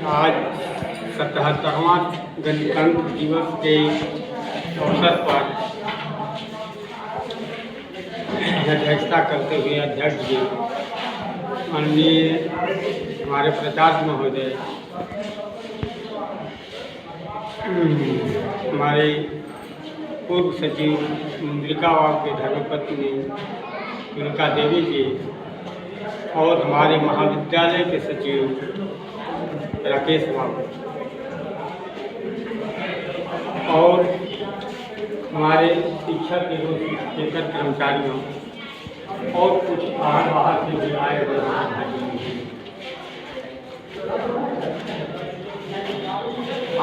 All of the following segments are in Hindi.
आज 77वां गणतंत्र दिवस के अवसर पर अध्यक्षता करते हुए अध्यक्ष जी माननीय हमारे प्राचार्य महोदय, हमारे पूर्व सचिव मुद्रिका बाबू के धर्मपत्नी उनका देवी जी और हमारे महाविद्यालय के सचिव राकेश बाबू और हमारे शिक्षक एवं शिक्षकेतर कर्मचारियों और कुछ बाहर से भी आए हुए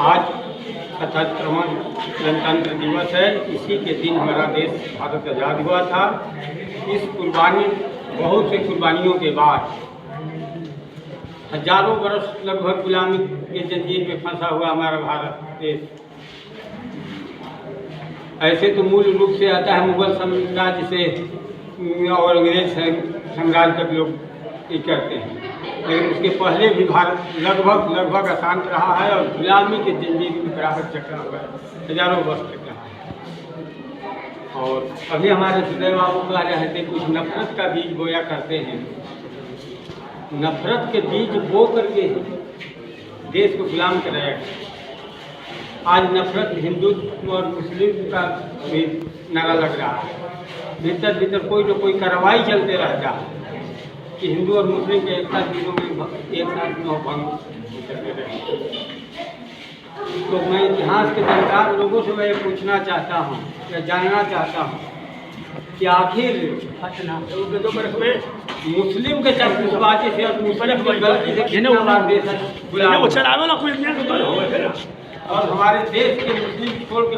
आज 77वां गणतंत्र दिवस है। इसी के दिन हमारा देश भारत आज़ाद हुआ था। इस कुर्बानी, बहुत से कुर्बानियों के बाद, हजारों वर्ष लगभग गुलामी के जंजीर में फंसा हुआ हमारा भारत देश, ऐसे तो मूल रूप से आता है मुगल साम्राज्य से और अंग्रेज साम्राज्य तक लोग ये करते हैं, लेकिन उसके पहले भी भारत लगभग अशांत रहा है और गुलामी के जंजीर में बराबर चक्रा हुआ है, हजारों वर्ष तक रहा है। और अभी हमारे सुदेव बाबू कह रहे थे कुछ नफरत का बीज बोया करते हैं। नफरत के बीज बो करके देश को गुलाम कराया गया। आज नफरत हिंदुत्व और मुस्लिम का भी नारा लग रहा है। भीतर कोई न कोई कार्रवाई चलते रहता है कि हिंदू और मुस्लिम के एक साथ भंग करते रहे। तो मैं इतिहास के जानकार लोगों से मैं पूछना चाहता हूँ या जानना चाहता हूँ कि आखिर मुस्लिम के चरखुशबाजी से और मुस्लिम की गलती से कितना बार देश गुलाम और हमारे देश के मुस्लिम छोड़ के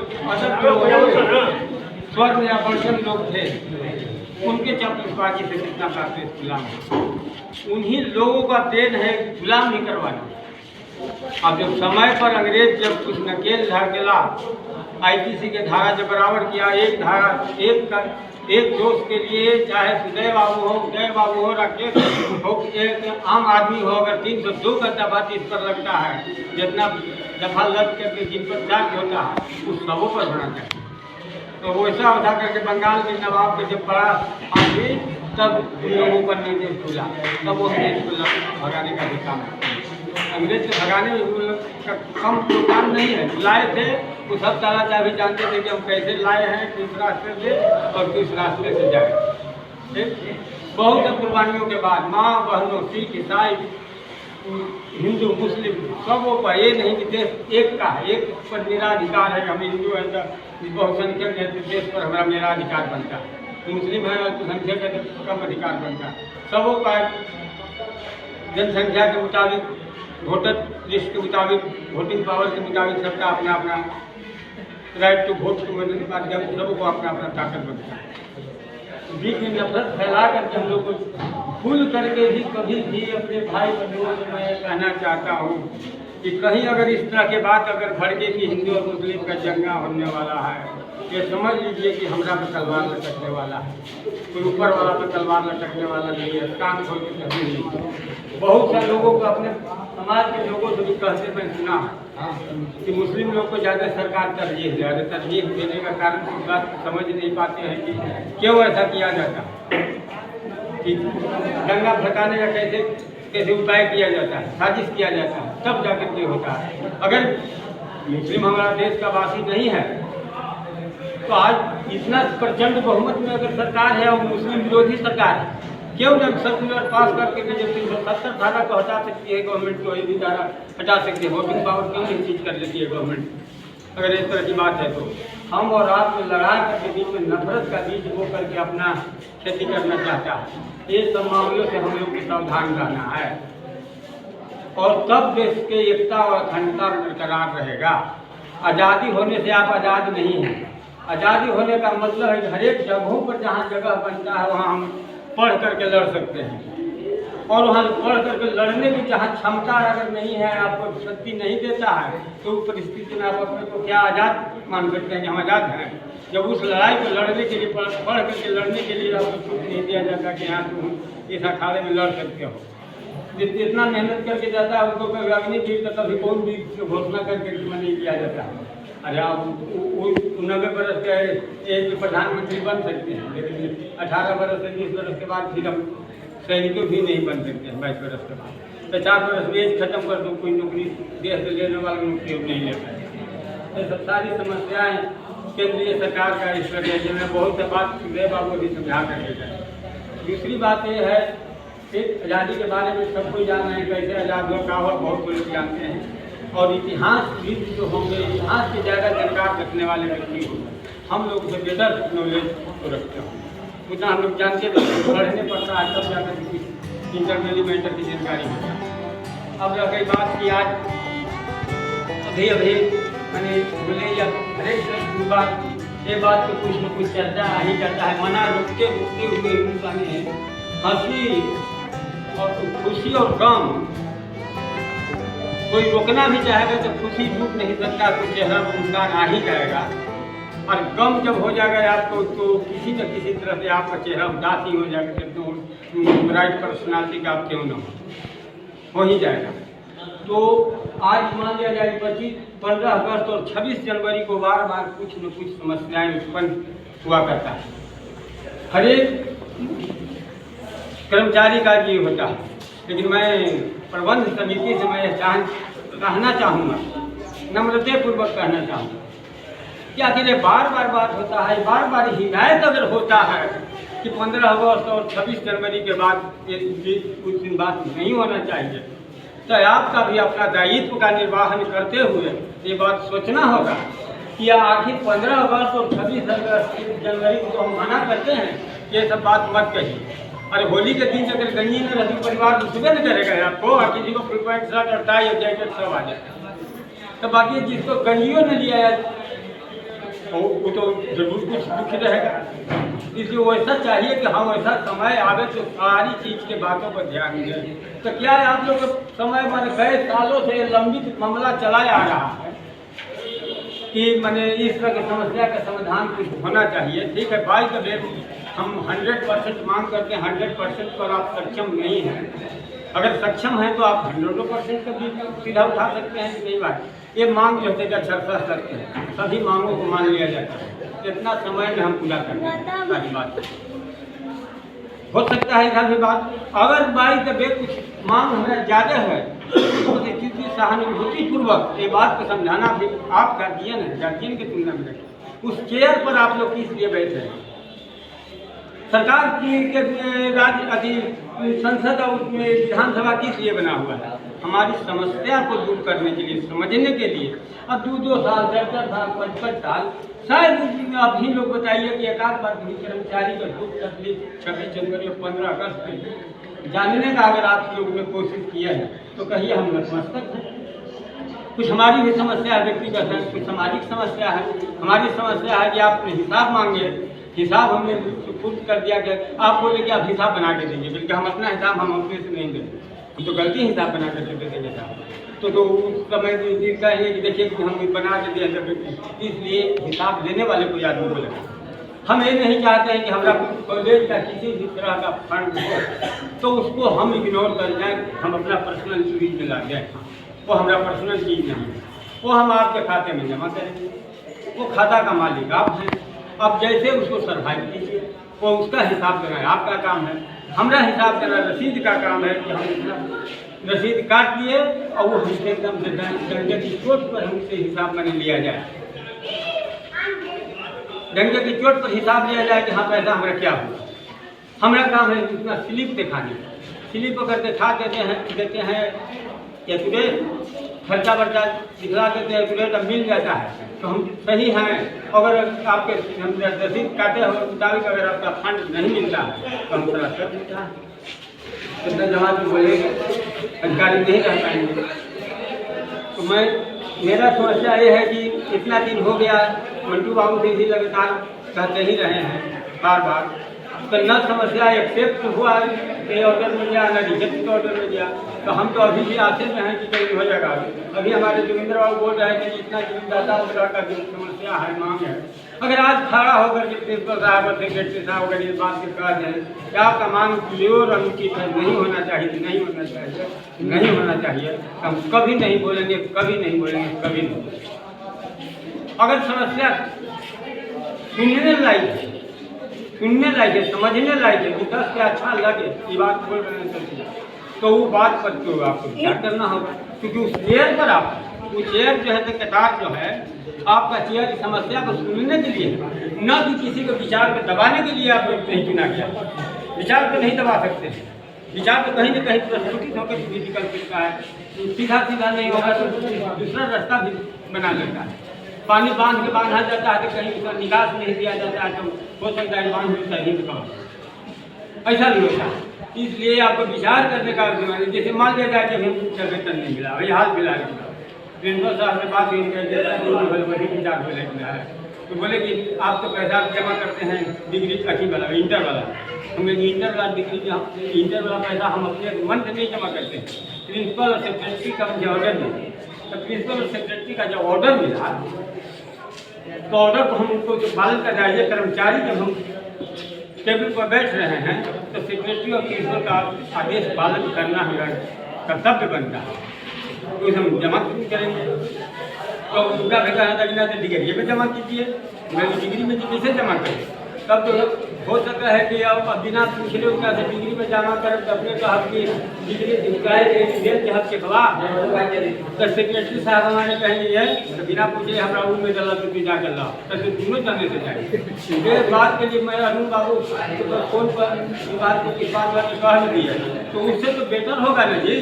स्वर्ण या वर्षन लोग थे, उनके चरखुशबाजी से कितना बार देश गुलाम है। उन्हीं लोगों का देन है गुलाम नहीं करवाना। अब जब समय पर अंग्रेज जब कुछ नकेल ढकेला, आईपीसी के धारा जब बराबर किया, एक धारा एक दोस्त के लिए, चाहे सुदय बाबू हो, उदय बाबू हो, राकेश हो, एक आम आदमी हो, अगर 302 का दफा इस पर लगता है, जितना दफा लग करके जिन पर चार्ज होता है उस सबों पर होना चाहिए। तो वैसा उठा करके बंगाल के नवाब के जब पड़ा आदमी, तब उन लोगों पर निर्देश खुला, तब वो अंग्रेज को भगाने का भी काम है। अंग्रेज को भगाने का कम तो काम नहीं है। लाए थे वो सब ताला चाबी जानते थे कि हम कैसे लाए हैं, किस रास्ते से और किस रास्ते से जाए। ठीक, बहुत से कुर्बानियों के बाद माँ बहनों, सिख ईसाई, हिंदू मुस्लिम सबों पर, ये नहीं कि देश एक का है, एक पर मेरा अधिकार है, हम हिंदू हैं तो बहुसंख्यक है तो देश पर हमारा मेरा अधिकार बनता है, मुस्लिम है तो संख्यक है तो कम अधिकार बनता है। सबों का जनसंख्या के मुताबिक, वोटर लिस्ट के मुताबिक, वोटिंग पावर के मुताबिक सबका अपना अपना राइट टू वोट के माध्यम से सबको अपना अपना ताकत बनता है। बीच में नफरत फैला करके हम लोग को भूल करके भी कभी भी अपने भाई बंधुओं से मैं कहना चाहता हूँ कि कहीं अगर इस तरह के बात अगर भड़के कि हिंदू और मुस्लिम का जंगा होने वाला है, ये समझ लीजिए कि हमरा पर तलवार लटकने वाला है। कोई ऊपर वाला पर तलवार लटकने वाला नहीं है। कान खोल के कभी नहीं। बहुत से लोगों को, अपने समाज के लोगों से भी कहते मैं सुना है कि मुस्लिम लोग को ज़्यादा सरकार तरजीह दे, अरे तरजीह देने का कारण इस बात समझ नहीं पाते हैं कि क्यों ऐसा किया जाता है, कि दंगा भड़काने का कैसे उपाय किया जाता है, साजिश किया जाता है, तब जाकर के होता है। अगर मुस्लिम हमारा देश का वासी नहीं है तो आज इतना प्रचंड बहुमत में अगर सरकार है और मुस्लिम विरोधी सरकार है, क्यों न सर्कुलर पास करके जब 370 धारा को हटा सकती है गवर्नमेंट, को ये भी धारा हटा सकती है, वोटिंग पावर क्यों नहीं चीज कर लेती है गवर्नमेंट। अगर इस तरह की बात है तो हम और आप में लड़ाई करके बीच में नफरत का बीज बो करके अपना खेती करना चाहता है। ये सब मामलों से हम लोग को सावधान रहना है और तब देश के एकता और अखंडता बरकरार रहेगा। आज़ादी होने से आप आज़ाद नहीं हैं। आज़ादी होने का मतलब है कि हर एक जगहों पर जहाँ जगह बनता है वहाँ हम पढ़ करके लड़ सकते हैं, और वहाँ पढ़ करके लड़ने की जहाँ क्षमता अगर नहीं है, आपको शक्ति नहीं देता है, तो उस परिस्थिति में आप अपने को क्या आज़ाद मान सकते हैं कि हम आज़ाद हैं। जब उस लड़ाई को लड़ने के लिए, पढ़ करके लड़ने के लिए आपको छूट नहीं दिया जाता कि यहाँ तुम इस अखाड़े में लड़ सकते हो, जितना मेहनत करके जाता है उनको कभी अग्नि पीठ का कभी कौन भी घोषणा करके नहीं किया जाता है। अरे आप 90 बरस के एज में प्रधानमंत्री बन सकते हैं, लेकिन 18 बरस से 20 बरस के बाद फिर हम सैनिकों भी नहीं बन सकते हैं। 22 बरस के बाद 50 बरस में एज खत्म कर दो, कोई नौकरी देश से लेने वाला नौकरी नहीं ले पाए। ये सब सारी समस्याएं केंद्रीय सरकार का इस वजह से मैं बहुत से बात सुधे बाबू भी समझा कर देता है। दूसरी बात ये है कि आज़ादी के बारे में सब कोई जान रहे हैं, कैसे आज़ाद हुआ, क्या हुआ, बहुत लोग जानते हैं। और इतिहास भी जो होंगे, इतिहास की ज़्यादा जानकार रखने वाले व्यक्ति होंगे, हम लोग से बेहतर नॉलेज को रखते होंगे, उतना हम लोग जानते हैं। पढ़ने पड़ता है तब जाकर कुछ इंटरमीडिएट मैटर की जानकारी होता है। अब रह गई बात कि आज अभी मैंने बोले या हरेक बात ये बात तो कुछ न कुछ चर्चा ही करता है। मना रुकते रुकते हुए हिंदुस्तानी है, हंसी और खुशी और गम कोई रोकना भी चाहेगा तो खुशी रुक नहीं सकता, तो चेहरा पर मुस्कान आ ही जाएगा। और गम जब हो जाएगा आपको तो किसी न किसी तरह से आपका चेहरा उदास ही हो जाएगा, तो ब्राइट पर्सनालिटी का आप क्यों न हो ही जाएगा। तो आज मान लिया जाए 15 अगस्त और 26 जनवरी को बार बार कुछ न कुछ समस्याएं उत्पन्न हुआ करता है। हर एक कर्मचारी का ये होता है, लेकिन मैं प्रबंध समिति से मैं कहना चाहूँगा, नम्रतापूर्वक कहना चाहूँगा कि आखिर बार बार बात होता है, बार बार हिदायत अगर होता है कि 15 अगस्त और 26 जनवरी के बाद ये कुछ दिन बात नहीं होना चाहिए, तो आपका भी अपना दायित्व का निर्वाहन करते हुए ये बात सोचना होगा कि आखिर 15 अगस्त और 26 जनवरी को तो हम मना करते हैं, ये सब बात मत कहिए। अरे होली के दिन अगर गंजी में रहती परिवार सुबह न करेगा आपको, और किसी को फुल पैंट शर्ट और टाई और जैकेट सब आ जाए, तो बाकी जिसको गंजियों ने लिया है वो तो जरूर कुछ दुखी रहेगा। इसलिए वैसा चाहिए कि हम वैसा समय आवे तो सारी चीज़ के बातों पर ध्यान दें। तो क्या है आप लोग समय मैंने कई सालों से लंबित मामला चलाया आ रहा है कि मैंने इस तरह की समस्या का समाधान कुछ होना चाहिए। ठीक है, बाई द वे हम 100% मांग करते हैं, 100% पर आप सक्षम नहीं हैं। अगर सक्षम हैं तो आप 100% का भी सीधा उठा सकते हैं कि नहीं बात। ये मांग जो है चर्चा करते हैं, सभी मांगों को मान लिया जाता है, इतना समय में हम पूरा करते हैं सारी बात। हो सकता है इधर भी बात, अगर बाई द वे कुछ मांग हमें ज़्यादा है तो स्थिति सहानुभूतिपूर्वक ये बात को समझाना भी आप गार्जियन है, गार्जियन की तुलना में उस चेयर पर आप लोग किस लिए बैठे हैं। सरकार की के राज्य संसद और विधानसभा किस लिए बना हुआ है, हमारी समस्या को दूर करने के लिए, समझने के लिए। अब 2-2 साल 4-4 साल 5-5 साल शायद अभी लोग बताइए कि एक आध बार भी कर्मचारी का दुख तकलीफ 26 जनवरी और 15 अगस्त में जानने का अगर आप लोगों ने कोशिश किया है तो कहिए हम नतमस्तक हैं। कुछ हमारी भी समस्या है व्यक्तिगत है, कुछ सामाजिक समस्या है। हमारी समस्या है कि आपने हिसाब मांगे, हिसाब हमने खुद कर दिया कि आप बोले कि आप हिसाब बना के देंगे, बल्कि हम अपना हिसाब हम अपने से नहीं देंगे, हम तो गलती हिसाब बना कर दे देंगे साहब। तो उस समय कहेंगे कि देखिए कि हम बना के दिया जब, इसलिए हिसाब देने वाले कोई आदमी को लगा। हम ये नहीं चाहते हैं कि हमारा कॉलेज का किसी भी तरह का फंड हो तो उसको हम इग्नोर कर जाएँ, हम अपना पर्सनल चीज में ला जाए। वो हमारा पर्सनल चीज़ नहीं है, वो हम आपके खाते में जमा करेंगे, वो खाता का मालिक आप हैं। अब जैसे उसको सर्वाइव कीजिए, वो उसका हिसाब देना आपका काम है, हमारा हिसाब देना रसीद का काम है कि हम इतना रसीद काट लिए और वो हमसे एकदम से डंडे की चोट पर हमसे हिसाब मैंने लिया जाए, डंडे की चोट पर हिसाब लिया जाए कि हाँ पैसा हमारा क्या हुआ। हमारा काम है उतना स्लिप दिखाने, स्लिप अगर दिखा देते हैं एक्यूरेट, खर्चा वर्चा दिखला देते हैं एक्यूरेट, अब मिल जाता है तो हम सही हैं। अगर आपके रसीद काटे हुए मुताबिक अगर आपका फंड नहीं मिलता है तो हम थोड़ा कर देता है, इतना जमा भी बोलेंगे अधिकारी नहीं रह पाएंगे। तो मेरा समस्या ये है कि इतना दिन हो गया, मंटू बाबू से ही लगातार कहते ही रहे हैं बार बार तो न समस्या एक्सेप्ट हुआ ये ऑर्डर मिल गया, न रिजेक्ट का ऑर्डर मिल गया, तो हम तो अभी भी आते में हैं कि कहीं हो जाएगा। अभी हमारे जोगिंदर बाबू बोल रहे हैं कि जितना जमीनदाता उतना का जो समस्या है, मांग है, अगर आज खड़ा होकर के प्रिंसिपल साहब और सेक्रेटरी साहब अगर ये बात के कह दें कि आपका मांग प्योर अनुचित है, नहीं होना चाहिए, नहीं होना चाहिए, नहीं होना चाहिए, हम कभी नहीं बोलेंगे, कभी नहीं बोलेंगे, कभी नहीं बोलेंगे। अगर समस्या सुनने लायक है, सुनने लायक है, समझने लायक है, दस से अच्छा लगे ये बात बोल रहे हैं तो वो बात पर तो आपको विचार करना होगा, क्योंकि उस चेयर पर आप वो चेयर जो है कतार जो है आपका चेयर की समस्या को सुनने के लिए, न कि किसी को विचार को दबाने के लिए आपको नहीं चुना गया। विचार को नहीं दबा सकते, विचार तो कहीं न कहीं प्रस्तुत होकर भी निकल सकता है, सीधा सीधा नहीं होगा तो दूसरा रास्ता भी बना लेता है। पानी बांध के बांधा जाता है तो कहीं उसका निकास नहीं दिया जाता है तो हो सकता है बांध में सही कम ऐसा नहीं होता। इसलिए आपको विचार करने का जैसे मान लिया जाए कि हमें वेतन नहीं मिला, वही हाल फिलहाल मिला, प्रिंसिपल साहब से बात वही विचार को लेकर है तो बोले कि आप तो पैसा जमा करते हैं डिग्री अच्छी वाला इंटर वाला, हमें इंटर वाला डिग्री इंटर वाला पैसा हम अपने मन से नहीं जमा करते हैं। प्रिंसिपल और सेक्रेटरी का मुझे ऑर्डर मिला, तो प्रिंसिपल और सेक्रेटरी का जब ऑर्डर मिला तो ऑर्डर को हम उनको जो पालन कर रहे हैं कर्मचारी, जब हम टेबल पर बैठ रहे हैं तो सेक्रेटरी और प्रिंसिपल का आदेश पालन करना हमारा कर्तव्य बनता है, तो हम जमा क्यों करेंगे। तो उनका भी कहना था कि ना डिग्री में जमा कीजिए, मैं डिग्री में कैसे जमा करें, तब तो हो सकता है कि अब बिना पूछने उसका से डिग्री में जमा करें तो अपने कहा कि डिग्री के हक के खिलाफ तो सेक्रेटरी साहब हमारे कहेंगे तो बिना पूछे हमारा रूम में डला तो जा कर लाओ तो दोनों जाने से जाएंगे। इस बात के लिए मैं अरुण बाबू फोन पर बात को किस बात कह दी है, तो उससे तो बेटर होगा ना जी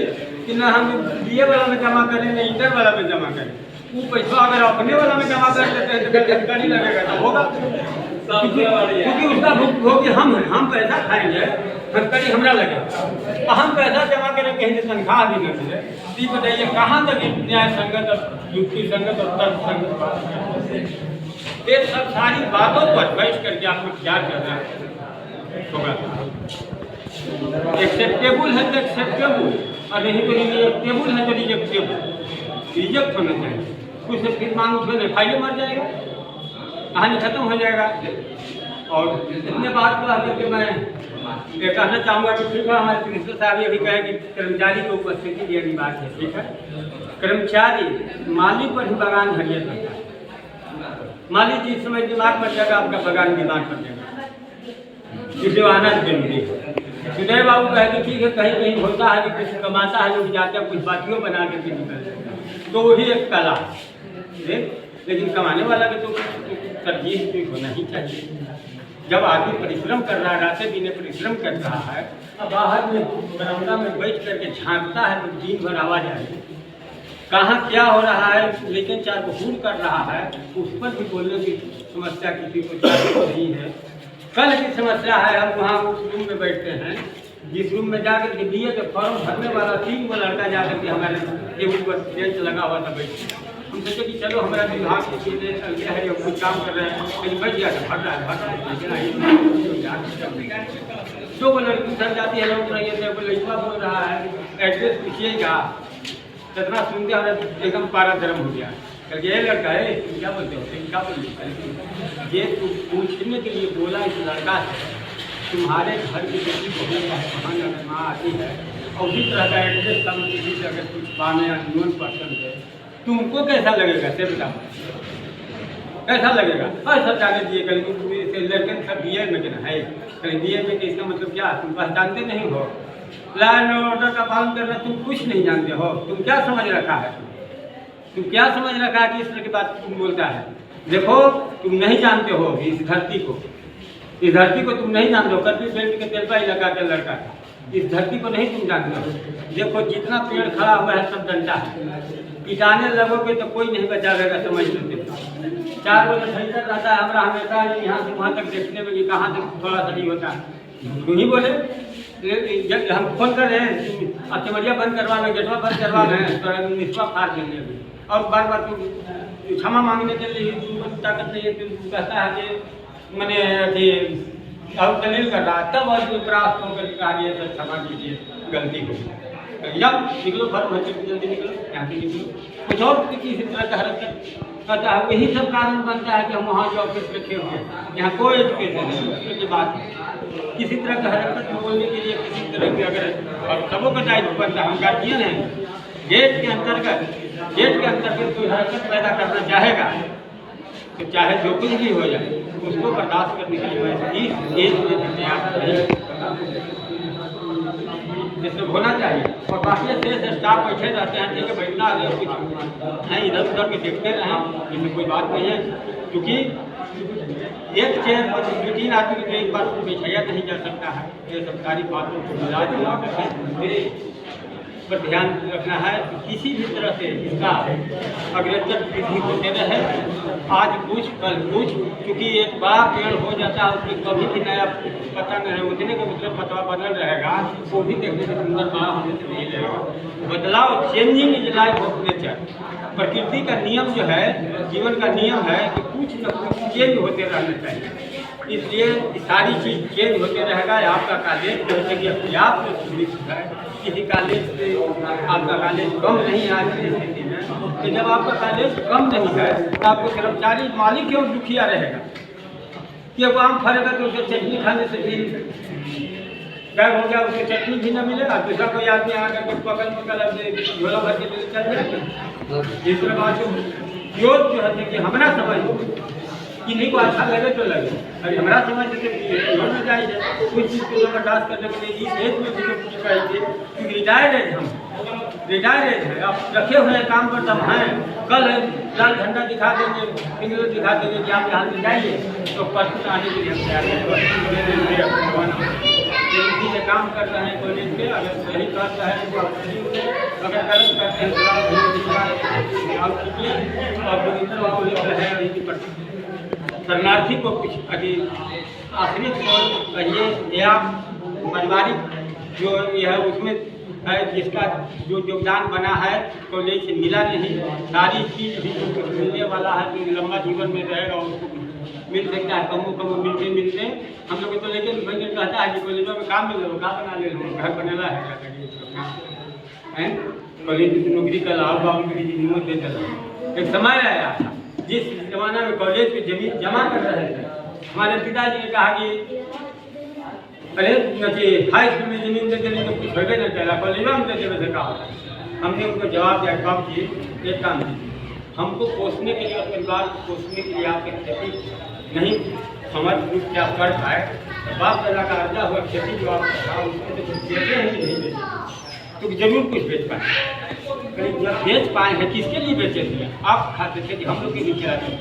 कि ना हम BA वाला में जमा करें ना इंटर वाला में जमा करें। वो पैसा अगर अपने वाला में जमा कर देते हैं तो जानकारी लगेगा तो होगा, क्योंकि उसका भुगतान हम हैं, हम पैसा खाएंगे जानकारी हमारा लगेगा, हम पैसा जमा करें कहीं से तनख्वाह भी न मिले। ये बताइए कहाँ तक न्याय संगत और युक्ति संगत और तर्क संगत ये सब सारी बातों पर बैठ करके आपको विचार करना होगा। एक्सेप्टेबल है तो एक्सेप्टेबल और नहीं तो रिजेक्टेबल है तो रिजेक्टेबल, रिजेक्ट होना चाहिए, कुछ से फिर मांग उठे फाइल मर जाएगा, कहानी खत्म हो जाएगा। और इतने बात को करके मैं ये कहना चाहूँगा कि ठीक है हमारे प्रिंसिपल साहब ये भी कहे कि कर्मचारी की उपस्थिति भी अनिवार्य है, ठीक है। कर्मचारी माली पर ही बगान धरिए सकता है, माली जिस समय दिमाग पर जाएगा आपका बगान दिमाग पर जाएगा, इसे आना जरूरी है। सुदय बाबू कहे कि ठीक है कहीं कहीं होता है कि कुछ कमाता है लोग जाते हैं कुछ बातियों बना करके निकल तो वही एक कला है, लेकिन कमाने वाला के तो तरजीह भी होना ही चाहिए। जब आदमी परिश्रम कर रहा है, रातें दिने परिश्रम कर रहा है, अब बाहर में बरामदा में बैठ करके झांकता है तो दिन भर आवाज आएगी कहाँ क्या हो रहा है, लेकिन चार बहूल कर रहा है उस पर भी बोलने की समस्या किसी को नहीं है। कल की समस्या है, हम वहाँ उस रूम में बैठते हैं जिस रूम में जाकर के BA के फॉर्म भरने वाला 3 को लड़का जाकर के हमारे टेबल पर बेंच लगा हुआ था बैठ, हम सोचे कि चलो हमारा विभाग की चीज़ें है या कुछ काम कर रहे हैं, लेकिन बैठ गया भर रहा है तो वो लड़की सर जाती है लौट रही है, वो लड़का बोल रहा है एड्रेस पूछिएगा, कितना सुनते हमारा एकदम पारा गर्म हो गया करके ये लड़का है क्या बोलते हो क्या बोलते ये पूछने के लिए बोला इस लड़का है तुम्हारे घर की बेटी बहुत माँ आती है और उसी तरह का एड्रेस कम किसी से अगर कुछ पाने या नॉन पर्सन है तुमको कैसा लगेगा से बता कैसा लगेगा। और सब जाने दिए कहीं लड़के सब BA में क्या है, कहीं BA में इसका मतलब क्या तुम पहचानते नहीं हो, लॉ एंड ऑर्डर का पालन करना तुम कुछ नहीं जानते हो, तुम क्या समझ रखा है, तुम क्या समझ रखा है कि इस तरह की बात तुम बोलता है। देखो तुम नहीं जानते हो इस धरती को, इस धरती को तुम नहीं जानते हो, करपी बेल्ट के तेलपा ही लगा के लड़का है, इस धरती को नहीं तुम जानते हो। देखो जितना पेड़ खड़ा हुआ है सब डंडा है, पिटाने लगोगे तो कोई नहीं बचाएगा, समझ लेते 4 बजे सेंटर रहता है हमारा हमेशा यहाँ से वहाँ तक देखने में कि कहाँ से थोड़ा सा नहीं होता तुम ही बोले जब हम फोन कर रहे हैं अब चमरिया बंद करवा रहे गेटवा बंद करवा रहे हैं तो निस्वा फाड़ देंगे और बार बार तुम क्षमा मांगने के लिए ताकत नहीं है, तुम कहता है कि मैंने अथी अब दलील कर रहा तब और प्राप्त होकर कहा ये सब क्षमा कीजिए, गलती हो जब निकलो घर भर से जल्दी निकलो, यहाँ से निकलो। कुछ और किसी तरह का हरकत करता है, यही सब कारण बनता है कि हम वहाँ जो ऑफिस रखे हुए हैं, यहाँ कोई एजुकेशन नहीं की बात है। किसी तरह का हरकत बोलने के लिए किसी तरह की अगर और सबों का दायित्व बनता है, हम गार्जियन हैं, गेट के अंतर्गत कोई हरकत पैदा करना चाहेगा तो चाहे जो कुछ भी हो जाए उसको बर्दाश्त करने के लिए मैं इस एज में तैयार नहीं, जिससे होना चाहिए। और बाकी से स्टाफ बैठे रहते हैं, ठीक है बैठना अगर कुछ हैं इधर उधर में देखते रहें, इसमें कोई बात नहीं है, क्योंकि एक चेयर पर 2-3 आदमी को एक बार बैठाया नहीं जा सकता है। ये सब सारी बातों को मिला पर ध्यान रखना है कि किसी भी तरह से इसका अग्रतर वृद्धि होते रहे, आज कुछ कल कुछ, क्योंकि एक बड़ा पेड़ हो जाता है उसमें कभी भी नया पता नहीं है, उतने के मतलब पता बदल रहेगा, वो भी देखने से सुंदर बड़ा होने से नहीं रहेगा। बदलाव, changing is life of nature, प्रकृति का नियम जो है, जीवन का नियम है कि कुछ न कुछ चेंज होते रहना चाहिए, इसलिए सारी चीज़ चेंज होते रहेगा। आपका कॉलेज जैसे कि अपने आप से सुनिश्चित है, किसी कॉलेज से आपका कॉलेज कम नहीं है आज की स्थिति में, तो जब आपका कॉलेज कम नहीं है तो आपको कर्मचारी मालिक क्यों दुखिया रहेगा कि अब आम फरेगा तो उसे चटनी खाने से भी बैग हो गया, उसको चटनी भी न मिलेगा, दूसरा कोई आदमी आकर के पकड़ झोला भर के चल जाएगा। दूसरा बात योग जो है कि हमारा समझ किन्हीं को अच्छा लगे तो लगे, अरे हमारा समझ में जाए कुछ चीज़ को बर्दाश्त करने के लिए इस एज में भी तो कुछ चाहिए, क्योंकि रिटायर्ड एज हम रिटायर्ड एज है, अब रखे हुए काम पर तब हैं, कल लाल झंडा दिखा देंगे, फिंगर दिखा देंगे कि आप यहाँ से जाइए, तो परसों आने के लिए हम तैयार इसी से काम कर रहे हैं कॉलेज पे, अगर सही कर रहे हैं तो अगर गलत करते हैं तो शरणार्थी को कुछ आश्रित कहिए या पारिवारिक जो यह उसमें है जिसका जो योगदान बना है कॉलेज से मिला नहीं, सारी चीज़ भी जो कुछ मिलने वाला है जो लंबा जीवन में रहेगा उसको मिल सकता है, कमो मिलते मिलते हम लोग तो लेकिन भाई कहता है कि कॉलेजों में काम मिले का बना ले लो, घर बनेला है कॉलेज की नौकरी का लाभ बाबू की नियमत दे चला। एक समय आया था जिस जमाना में कॉलेज की जमीन जमा कर रहे थे, हमारे पिताजी ने कहा कि अरे हाई स्कूल में जमीन दे देने तो कुछ भगे नहीं चला, कॉलेजों में दे देने से कहा। हमने उनको जवाब दिया, कब किए एक काम कीजिए, हमको पोषने के लिए परिवार को पोषने के लिए आपकी खेती नहीं समझ रूप से आप कर पाए, बाप दादा का अर्जा हुआ खेती जो आप कर उसमें तो कुछ बेचे हैं कि नहीं बेचे, तो जरूर कुछ बेच पाए, जब बेच पाए हैं किसके लिए बेचे थे, आप खाते थे कि हम लोग के लिए खिलाते थे,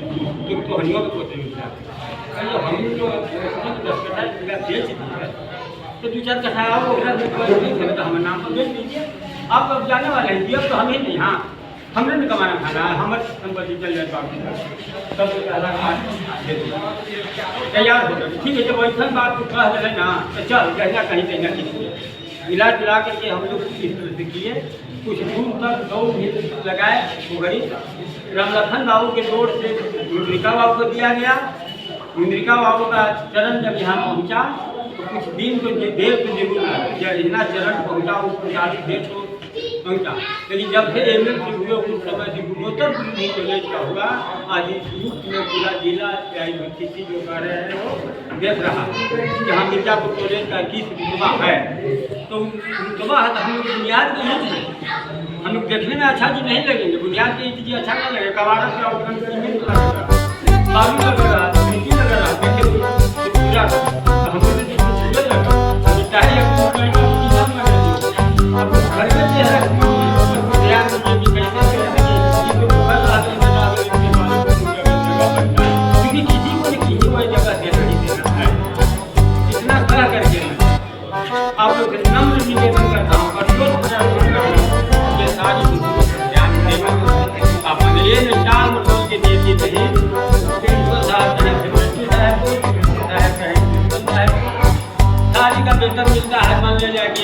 तुम तो हरियों के पोते में खिलाते, हम जो 10 कट्ठा बेच दिए तो 2-4 कट्ठा आप तो हमारे नाम पर बेच दीजिए, आप अब जाने वाले हैं, अब तो हम ही नहीं, हाँ हमने भी कमाना खाना है, हमारे संपत्ति चल जाए सब तैयार हो जाए, ठीक है। जब वैसा बात को कह रहे ना तो चल कहना कहीं किसी मिला जुला करके हम लोग इस तरह से किए, कुछ दूर तक दौड़ भी लगाए, घड़ी रामलखन बाबू के दौड़ से मुद्रिका बाबू को दिया गया, मुद्रिका बाबू का चरण जब यहाँ पहुँचा तो कुछ दिन तो देर तो जरूर लगा, इतना चरण पहुँचा उसको 40 देर को पहुँचा, लेकिन जब से एम एल हुए उस समय से गुणोत्तर वृद्धि कॉलेज का हुआ, आज इस युग में पूरा जिला किसी जो कर रहे हैं वो देख रहा कि हाँ मिर्जापुर कॉलेज का 21 रुतबा है, तो रुतबा है तो हम लोग बुनियाद की ईंट है, हम लोग देखने में अच्छा चीज नहीं लगेंगे, बुनियाद की ईंट जी अच्छा नहीं लगेगा, कबाड़ा से सीमेंट बालू लग रहा है, मिट्टी लग रहा है, देखे पूरा हम लोग आप लोग नम्र निवेदन करता हूँ ये सारी ध्यान देना, अपने ये निशान मतलब के देती नहीं सारी का वेतन मिलता है, मान ले जाए कि